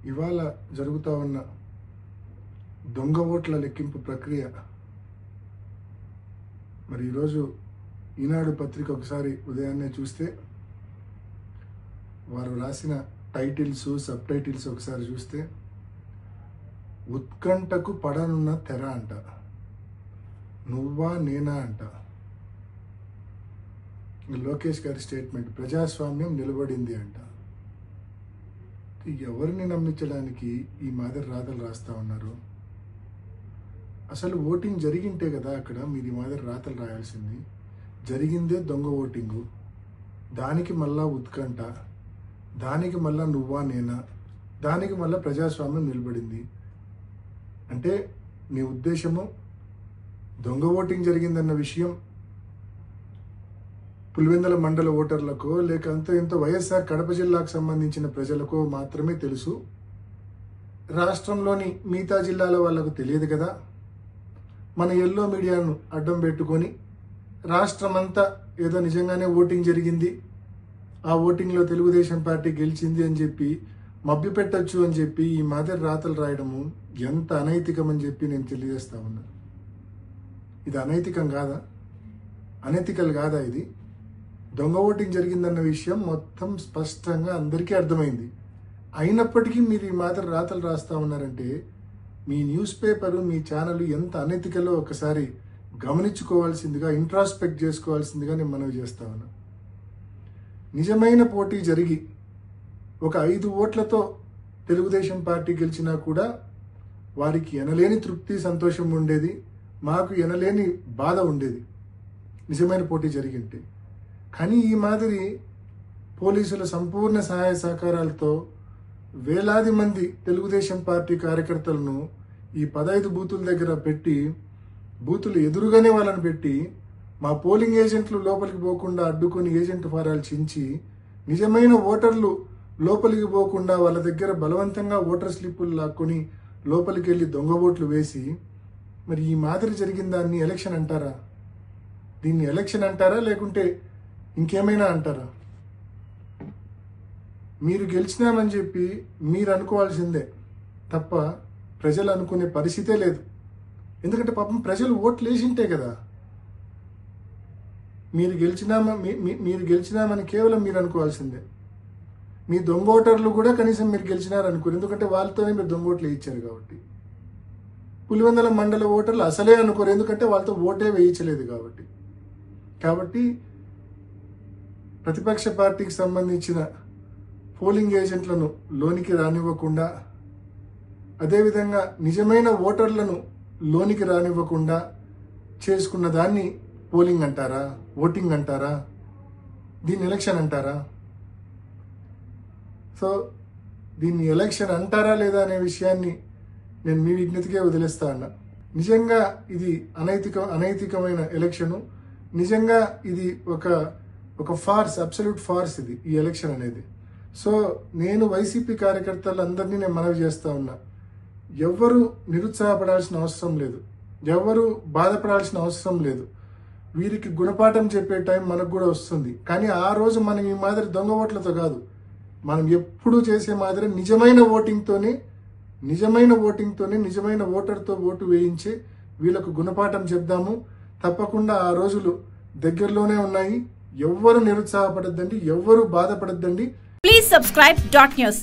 ఇవాళ జరుగుతూ ఉన్న దొంగ ఓట్ల లెక్కింపు ప్రక్రియ మరి ఈరోజు ఈనాడు పత్రిక ఒకసారి ఉదయాన్నే చూస్తే వారు రాసిన టైటిల్స్ సబ్ టైటిల్స్ ఒకసారి చూస్తే ఉత్కంఠకు పడనున్న తెర అంట, నువ్వా నేనా అంట. లోకేష్ గారి స్టేట్మెంట్, ప్రజాస్వామ్యం నిలబడింది అంట. ఎవరిని నమ్మించడానికి ఈ మాదిరి రాతలు రాస్తా ఉన్నారు? అసలు ఓటింగ్ జరిగింటే కదా అక్కడ మీరు ఈ మాదిరి రాతలు రాయాల్సింది. జరిగిందే దొంగ ఓటింగు, దానికి మళ్ళా ఉత్కంఠ, దానికి మళ్ళా నువ్వా నేనా, దానికి మళ్ళా ప్రజాస్వామ్యం నిలబడింది అంటే మీ ఉద్దేశము దొంగ ఓటింగ్ జరిగిందన్న విషయం పులివెందుల మండల ఓటర్లకో లేక ఎంతో వైఎస్ఆర్ కడప జిల్లాకు సంబంధించిన ప్రజలకో మాత్రమే తెలుసు, రాష్ట్రంలోని మిగతా జిల్లాల వాళ్ళకు తెలియదు కదా. మన ఎల్లో మీడియాను అడ్డం పెట్టుకొని రాష్ట్రమంతా ఏదో నిజంగానే ఓటింగ్ జరిగింది, ఆ ఓటింగ్లో తెలుగుదేశం పార్టీ గెలిచింది అని చెప్పి మభ్యపెట్టచ్చు అని చెప్పి ఈ మాదిరి రాతలు రాయడము ఎంత అనైతికం అని చెప్పి నేను తెలియజేస్తా ఉన్నా. ఇది అనైతికం కాదా? అనైతికల్ కాదా? ఇది దొంగ ఓటింగ్ జరిగిందన్న విషయం మొత్తం స్పష్టంగా అందరికీ అర్థమైంది. అయినప్పటికీ మీరు ఈ మాదిరి రాతలు రాస్తా ఉన్నారంటే మీ న్యూస్ పేపరు మీ ఛానల్ ఎంత అనైతికలో ఒకసారి గమనించుకోవాల్సిందిగా, ఇంట్రాస్పెక్ట్ చేసుకోవాల్సిందిగా నేను మనవి చేస్తా ఉన్నా. నిజమైన పోటీ జరిగి ఒక 5 ఓట్లతో తెలుగుదేశం పార్టీ గెలిచినా కూడా వారికి ఎనలేని తృప్తి సంతోషం ఉండేది, మాకు ఎనలేని బాధ ఉండేది నిజమైన పోటీ జరిగింటే. కానీ ఈ మాదిరి పోలీసుల సంపూర్ణ సహాయ సహకారాలతో వేలాది మంది తెలుగుదేశం పార్టీ కార్యకర్తలను ఈ 15 బూతుల దగ్గర పెట్టి, బూతులు ఎదురుగానే వాళ్ళని పెట్టి మా పోలింగ్ ఏజెంట్లు లోపలికి పోకుండా అడ్డుకొని ఏజెంట్ ఫారాలు చించి నిజమైన ఓటర్లు లోపలికి పోకుండా వాళ్ళ దగ్గర బలవంతంగా ఓటర్ స్లిప్పులు లాక్కొని లోపలికి వెళ్ళి దొంగ ఓట్లు వేసి మరి ఈ మాదిరి జరిగిన దాన్ని ఎలక్షన్ అంటారా? దీన్ని ఎలక్షన్ అంటారా లేకుంటే ఇంకేమైనా అంటారా? మీరు గెలిచినామని చెప్పి మీరు అనుకోవాల్సిందే తప్ప ప్రజలు అనుకునే పరిస్థితే లేదు. ఎందుకంటే పాపం ప్రజలు ఓట్లు వేసింటే కదా మీరు గెలిచినామని కేవలం మీరు అనుకోవాల్సిందే. మీ దొంగ ఓటర్లు కూడా కనీసం మీరు గెలిచినారనుకోరు, ఎందుకంటే వాళ్ళతోనే మీరు దొంగ ఓట్లు వేయించారు కాబట్టి. పులివెందుల మండల ఓటర్లు అసలే అనుకోరు, ఎందుకంటే వాళ్ళతో ఓటే వేయించలేదు కాబట్టి ప్రతిపక్ష పార్టీకి సంబంధించిన పోలింగ్ ఏజెంట్లను లోనికి రానివ్వకుండా, అదేవిధంగా నిజమైన ఓటర్లను లోనికి రానివ్వకుండా చేసుకున్న దాన్ని పోలింగ్ అంటారా? ఓటింగ్ అంటారా? దీన్ని ఎలక్షన్ అంటారా? సో దీన్ని ఎలక్షన్ అంటారా లేదా అనే విషయాన్ని నేను మీ విజ్ఞతకే వదిలేస్తా ఉన్నా. నిజంగా ఇది అనైతికమైన ఎలక్షను. నిజంగా ఇది ఒక ఫార్స్, అబ్సల్యూట్ ఫార్స్ ఇది ఈ ఎలక్షన్ అనేది. సో నేను వైసీపీ కార్యకర్తలందరినీ నేను మనవి చేస్తా ఉన్నా, ఎవ్వరూ నిరుత్సాహపడాల్సిన అవసరం లేదు, ఎవరు బాధపడాల్సిన అవసరం లేదు. వీరికి గుణపాఠం చెప్పే టైం మనకు కూడా వస్తుంది. కానీ ఆ రోజు మనం ఈ మాదిరి దొంగ ఓట్లతో కాదు, మనం ఎప్పుడూ చేసే మాదిరి నిజమైన ఓటింగ్తోనే నిజమైన ఓటర్తో ఓటు వేయించి వీళ్ళకు గుణపాఠం చెప్దాము. తప్పకుండా ఆ రోజులు దగ్గరలోనే ఉన్నాయి. ఎవ్వరు నిరుత్సాహపడద్దండి, ఎవ్వరు బాధపడద్దండి. Please subscribe .news.